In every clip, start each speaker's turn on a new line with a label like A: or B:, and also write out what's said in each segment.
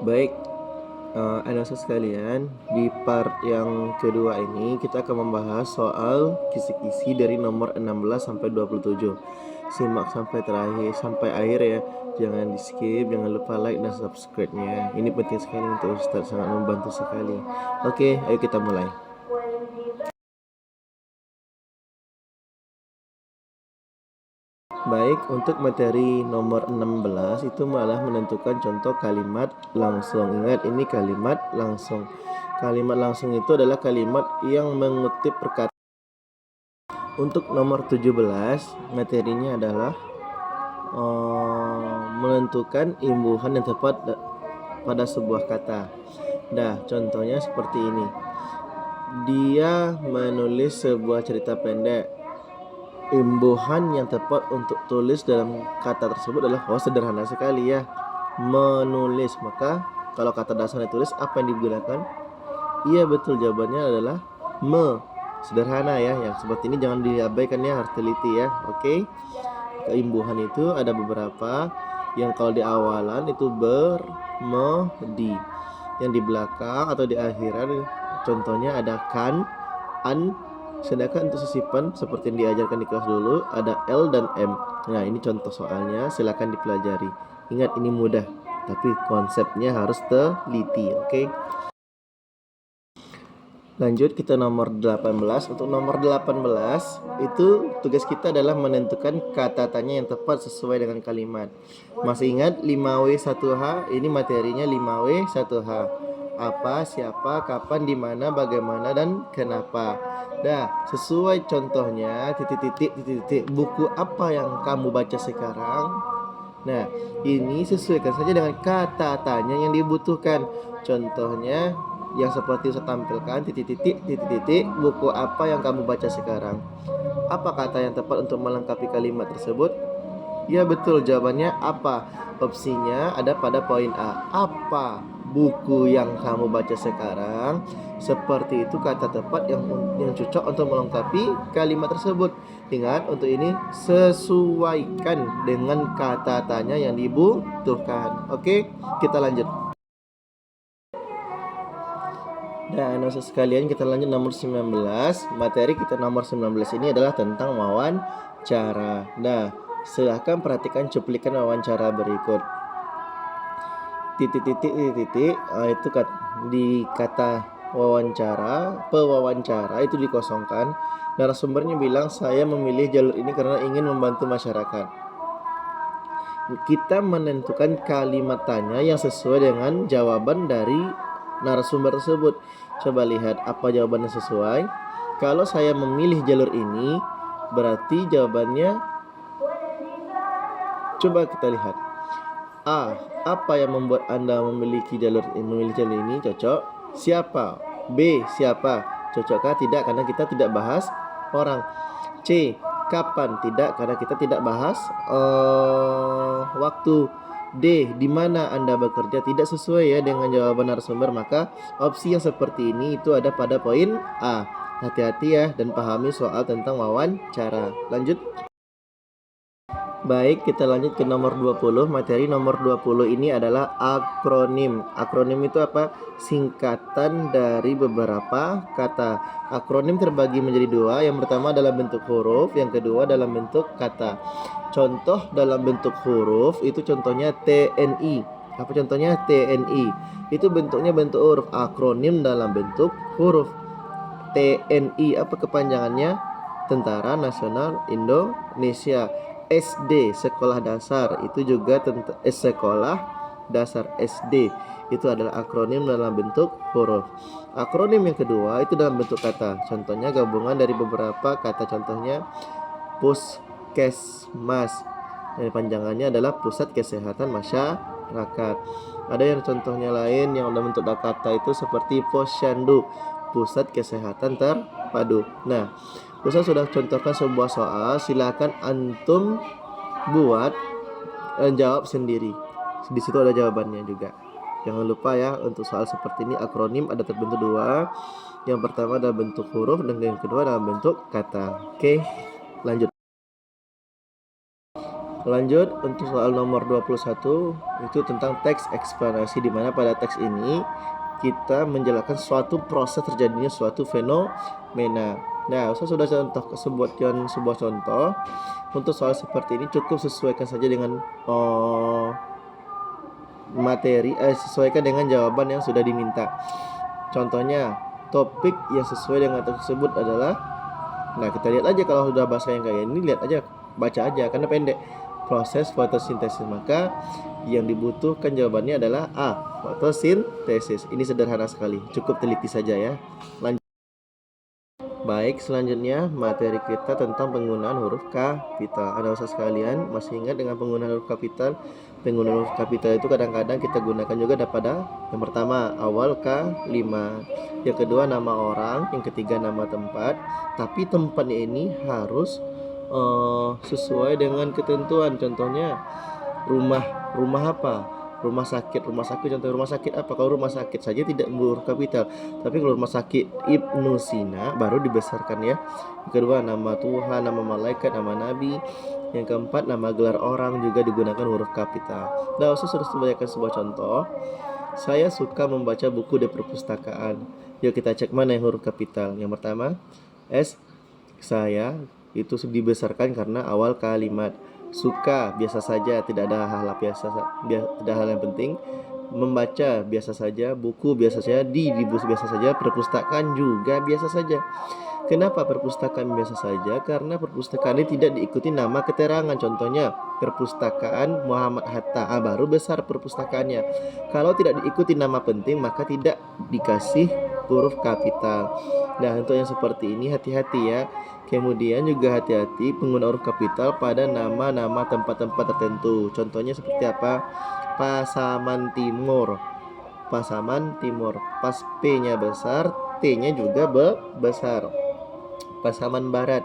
A: Baik, anak-anak sekalian, di part yang kedua ini kita akan membahas soal kisi-kisi dari nomor 16 sampai 27. Simak sampai terakhir, sampai akhir ya. Jangan di skip, jangan lupa like dan subscribe-nya. Ini penting sekali untuk Ustaz, sangat membantu sekali. Oke, ayo kita mulai. Baik, untuk materi nomor 16 itu malah menentukan contoh kalimat langsung. Ingat, ini kalimat langsung. Kalimat langsung itu adalah kalimat yang mengutip perkataan. Untuk nomor 17, materinya adalah menentukan imbuhan yang tepat pada sebuah kata. Nah, contohnya seperti ini. Dia menulis sebuah cerita pendek. Imbuhan yang tepat untuk tulis dalam kata tersebut adalah sederhana sekali ya, menulis. Maka kalau kata dasarnya tulis, apa yang digunakan? Iya betul, jawabannya adalah sederhana ya. Yang seperti ini jangan diabaikan ya, harus teliti ya. Oke. Keimbuhan itu ada beberapa. Yang kalau di awalan itu ber, me, di. Yang di belakang atau di akhiran contohnya ada kan, an. Sedangkan untuk sisipan seperti yang diajarkan di kelas dulu ada L dan M. Nah, ini contoh soalnya, silakan dipelajari. Ingat, ini mudah, tapi konsepnya harus teliti, oke? Lanjut kita nomor 18. Untuk nomor 18 itu tugas kita adalah menentukan kata tanya yang tepat sesuai dengan kalimat. Masih ingat 5W1H? Ini materinya 5W1H. Apa, siapa, kapan, di mana, bagaimana, dan kenapa. Nah, sesuai contohnya titik-titik buku apa yang kamu baca sekarang. Nah, ini sesuaikan saja dengan kata tanya yang dibutuhkan. Contohnya yang seperti saya tampilkan, titik-titik buku apa yang kamu baca sekarang. Apa kata yang tepat untuk melengkapi kalimat tersebut? Ya betul, jawabannya apa. Opsinya ada pada poin A. Apa buku yang kamu baca sekarang? Seperti itu kata tepat yang cocok untuk melengkapi kalimat tersebut. Ingat, untuk ini sesuaikan dengan kata tanya yang dibutuhkan. Oke, kita lanjut. Dan anak sekalian, kita lanjut nomor 19. Materi kita nomor 19 ini adalah tentang wawancara. Nah, silahkan perhatikan cuplikan wawancara berikut. Titik-titik itu di kata wawancara, pewawancara itu dikosongkan. Narasumbernya bilang, saya memilih jalur ini karena ingin membantu masyarakat. Kita menentukan kalimat tanya yang sesuai dengan jawaban dari narasumber tersebut. Coba lihat apa jawabannya sesuai. Kalau saya memilih jalur ini, berarti jawabannya, coba kita lihat. A. Apa yang membuat Anda memilih jalur ini? Cocok. Siapa? B. Siapa? Cocokkah? Tidak, karena kita tidak bahas orang. C. Kapan? Tidak, karena kita tidak bahas waktu. D. Di mana Anda bekerja? Tidak sesuai ya dengan jawaban narasumber, maka opsi yang seperti ini itu ada pada poin A. Hati-hati ya dan pahami soal tentang wawancara. Lanjut. Baik, kita lanjut ke nomor 20. Materi nomor 20 ini adalah akronim. Akronim itu apa? Singkatan dari beberapa kata. Akronim terbagi menjadi dua. Yang pertama dalam bentuk huruf, yang kedua dalam bentuk kata. Contoh dalam bentuk huruf itu contohnya TNI. Apa contohnya? TNI. Itu bentuknya bentuk huruf. Akronim dalam bentuk huruf. TNI apa kepanjangannya? Tentara Nasional Indonesia. SD, sekolah dasar, itu juga sekolah dasar SD. Itu adalah akronim dalam bentuk huruf. Akronim yang kedua itu dalam bentuk kata. Contohnya gabungan dari beberapa kata. Contohnya puskesmas. Panjangannya adalah pusat kesehatan masyarakat. Ada yang contohnya lain yang dalam bentuk kata itu seperti posyandu, pusat kesehatan terpadu. Nah, Ustaz sudah contohkan sebuah soal, silakan antum buat jawab sendiri. Di situ ada jawabannya juga. Jangan lupa ya, untuk soal seperti ini akronim ada terbentuk dua. Yang pertama dalam bentuk huruf dan yang kedua dalam bentuk kata. Oke, lanjut. Lanjut untuk soal nomor 21 itu tentang teks eksplanasi, di mana pada teks ini kita menjelaskan suatu proses terjadinya suatu fenomena. Nah, saya sudah sebutkan sebuah contoh. Untuk soal seperti ini cukup sesuaikan saja dengan sesuaikan dengan jawaban yang sudah diminta. Contohnya, topik yang sesuai dengan tersebut adalah, nah kita lihat aja kalau sudah bahasa yang kayak ini, lihat aja, baca aja karena pendek. Proses fotosintesis, maka yang dibutuhkan jawabannya adalah A, fotosintesis. Ini sederhana sekali, cukup teliti saja ya. Lanjut. Baik, selanjutnya materi kita tentang penggunaan huruf kapital. Anak-anak sekalian, masih ingat dengan penggunaan huruf kapital? Penggunaan huruf kapital itu kadang-kadang kita gunakan juga pada yang pertama awal kalimat, yang kedua nama orang, yang ketiga nama tempat. Tapi tempatnya ini harus sesuai dengan ketentuan. Contohnya rumah apa? Rumah sakit. Contoh rumah sakit apa? Kalau rumah sakit saja tidak berhuruf kapital, tapi kalau rumah sakit Ibnu Sina baru dibesarkan ya. Yang kedua nama Tuhan, nama malaikat, nama nabi. Yang keempat nama gelar orang juga digunakan huruf kapital. Nah, saya sudah sebanyakan sebuah contoh. Saya suka membaca buku di perpustakaan. Yuk kita cek mana yang huruf kapital. Yang pertama S, saya itu dibesarkan karena awal kalimat. Suka biasa saja, tidak ada hal yang penting. Membaca biasa saja, buku biasa saja, di bus biasa saja, perpustakaan juga biasa saja. Kenapa perpustakaan biasa saja? Karena perpustakaan ini tidak diikuti nama keterangan. Contohnya perpustakaan Muhammad Hatta, baru besar perpustakaannya. Kalau tidak diikuti nama penting maka tidak dikasih huruf kapital. Nah, untuk yang seperti ini hati-hati ya. Kemudian juga hati-hati penggunaan huruf kapital pada nama-nama tempat-tempat tertentu. Contohnya seperti apa? Pasaman Timur. Pas P-nya besar, T-nya juga besar. Pasaman Barat,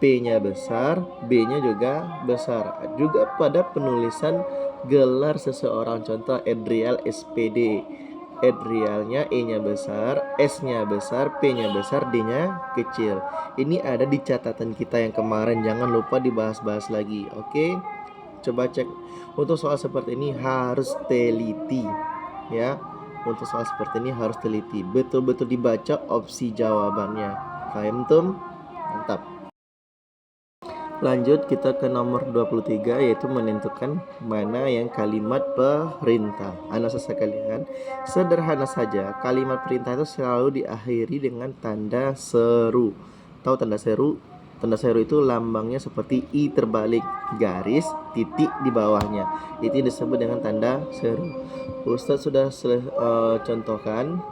A: P-nya besar, B-nya juga besar. Juga pada penulisan gelar seseorang, contoh Edrial SPD. Edrialnya E-nya besar, S-nya besar, P-nya besar, D-nya kecil. Ini ada di catatan kita yang kemarin, jangan lupa dibahas-bahas lagi. Oke, coba cek. Untuk soal seperti ini harus teliti ya. Untuk soal seperti ini harus teliti, betul-betul dibaca opsi jawabannya. Paham tum? Mantap. Lanjut kita ke nomor 23, yaitu menentukan mana yang kalimat perintah. Anak sekalian, sederhana saja, kalimat perintah itu selalu diakhiri dengan tanda seru. Tahu tanda seru? Tanda seru itu lambangnya seperti I terbalik, garis, titik di bawahnya. Itu disebut dengan tanda seru. Ustadz sudah contohkan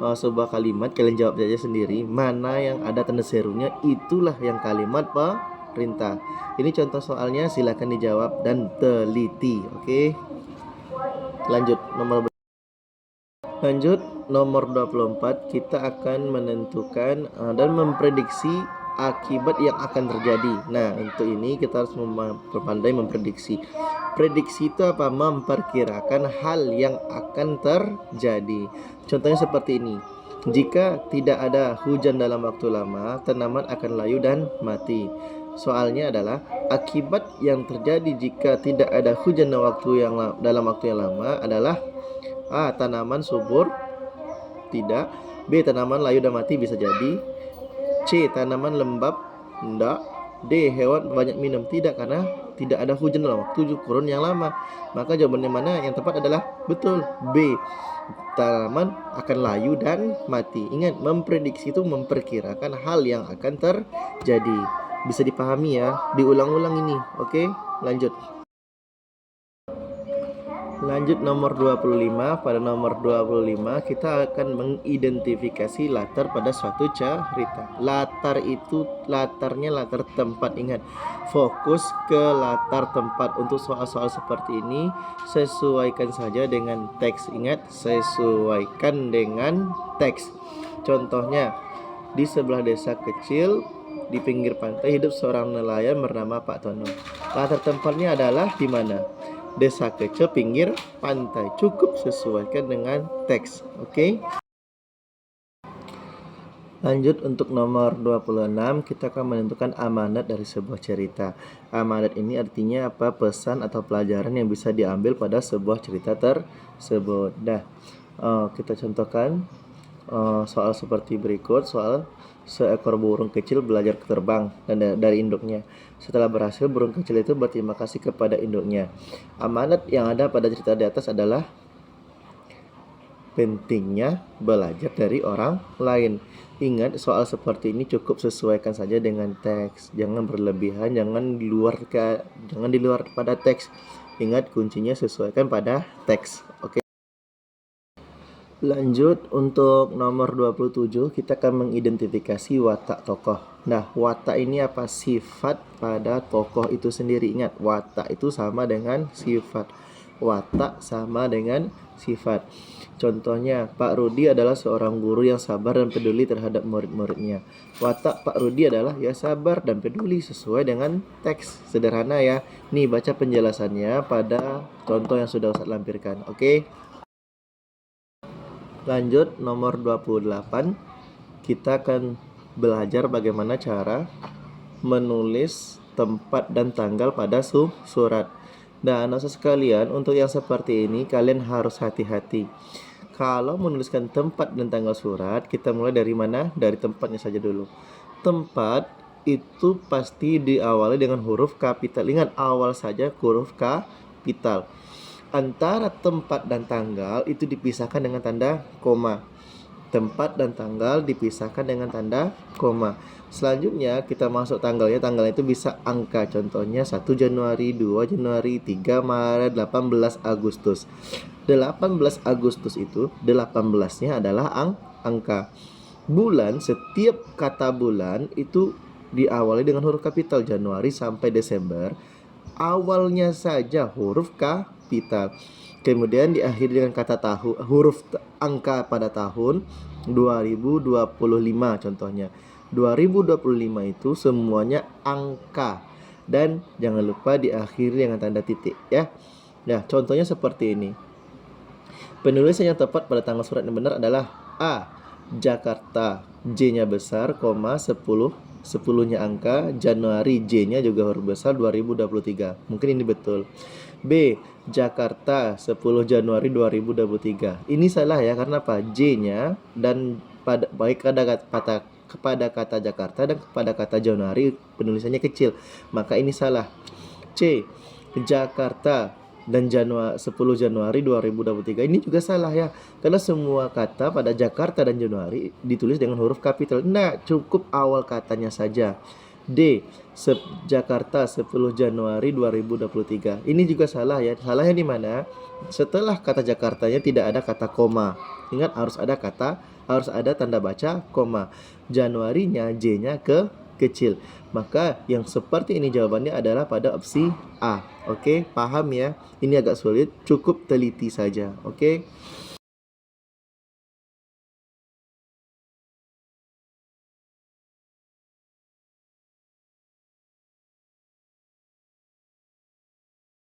A: sebuah kalimat, kalian jawab saja sendiri mana yang ada tanda serunya, itulah yang kalimat perintah. Ini contoh soalnya, silakan dijawab dan teliti. Oke. Lanjut nomor 24, kita akan menentukan dan memprediksi akibat yang akan terjadi. Nah, untuk ini kita harus pandai memprediksi. Prediksi itu apa? Memperkirakan hal yang akan terjadi. Contohnya seperti ini. Jika tidak ada hujan dalam waktu lama, tanaman akan layu dan mati. Soalnya adalah akibat yang terjadi jika tidak ada hujan dalam waktu yang lama adalah A. Tanaman subur, tidak. B. Tanaman layu dan mati, bisa jadi. C. Tanaman lembab, tidak. D. Hewan banyak minum, tidak, karena tidak ada hujan dalam waktu kurun yang lama. Maka jawabannya mana yang tepat adalah betul B. Tanaman akan layu dan mati. Ingat, memprediksi itu memperkirakan hal yang akan terjadi. Bisa dipahami ya, diulang-ulang ini. Oke, lanjut nomor 25. Pada nomor 25 kita akan mengidentifikasi latar pada suatu cerita. Latarnya latar tempat. Ingat, fokus ke latar tempat. Untuk soal-soal seperti ini sesuaikan saja dengan teks. Ingat, sesuaikan dengan teks. Contohnya, di sebelah desa kecil di pinggir pantai hidup seorang nelayan bernama Pak Tono. Latar tempatnya adalah di mana? Desa kecil pinggir pantai. Cukup sesuaikan dengan teks. Oke. Lanjut untuk nomor 26, kita akan menentukan amanat dari sebuah cerita. Amanat ini artinya apa? Pesan atau pelajaran yang bisa diambil pada sebuah cerita tersebut. Nah, kita contohkan soal seperti berikut. Soal seekor burung kecil belajar terbang dan dari induknya. Setelah berhasil, burung kecil itu berterima kasih kepada induknya. Amanat yang ada pada cerita di atas adalah pentingnya belajar dari orang lain. Ingat, soal seperti ini cukup sesuaikan saja dengan teks. Jangan berlebihan, jangan di luar pada teks. Ingat, kuncinya sesuaikan pada teks. Oke. Lanjut untuk nomor 27, kita akan mengidentifikasi watak tokoh. Nah, watak ini apa? Sifat pada tokoh itu sendiri. Ingat, watak itu sama dengan sifat. Watak sama dengan sifat. Contohnya, Pak Rudi adalah seorang guru yang sabar dan peduli terhadap murid-muridnya. Watak Pak Rudi adalah ya sabar dan peduli sesuai dengan teks. Sederhana ya. Nih, baca penjelasannya pada contoh yang sudah Ustaz lampirkan. Oke. Lanjut nomor 28, kita akan belajar bagaimana cara menulis tempat dan tanggal pada surat. Dan anak sekalian, untuk yang seperti ini kalian harus hati-hati. Kalau menuliskan tempat dan tanggal surat, kita mulai dari mana? Dari tempatnya saja dulu. Tempat itu pasti diawali dengan huruf kapital. Ingat, awal saja huruf kapital. Antara tempat dan tanggal itu dipisahkan dengan tanda koma. Tempat dan tanggal dipisahkan dengan tanda koma. Selanjutnya kita masuk tanggalnya. Tanggal itu bisa angka. Contohnya 1 Januari, 2 Januari, 3 Maret, 18 Agustus. 18 Agustus itu 18-nya adalah angka. Bulan, setiap kata bulan itu diawali dengan huruf kapital. Januari sampai Desember, awalnya saja huruf kapital. Kemudian diakhiri dengan kata huruf angka pada tahun 2025 contohnya. 2025 itu semuanya angka. Dan jangan lupa diakhiri dengan tanda titik ya. Nah, contohnya seperti ini. Penulisan yang tepat pada tanggal surat yang benar adalah A. Jakarta, J-nya besar, 10-nya angka, Januari, J-nya juga huruf besar, 2023. Mungkin ini betul. B. Jakarta, 10 Januari 2023. Ini salah ya, karena apa? J-nya dan baik kepada kata Jakarta dan kepada kata Januari penulisannya kecil. Maka ini salah. C. Jakarta dan 10 Januari 2023. Ini juga salah ya, karena semua kata pada Jakarta dan Januari ditulis dengan huruf kapital. Nah, cukup awal katanya saja. D. Jakarta 10 Januari 2023. Ini juga salah ya. Salahnya di mana? Setelah kata Jakartanya tidak ada kata koma. Ingat, harus ada tanda baca koma. Januarinya J-nya kecil. Maka yang seperti ini jawabannya adalah pada opsi A. Oke, paham ya? Ini agak sulit, cukup teliti saja. Oke.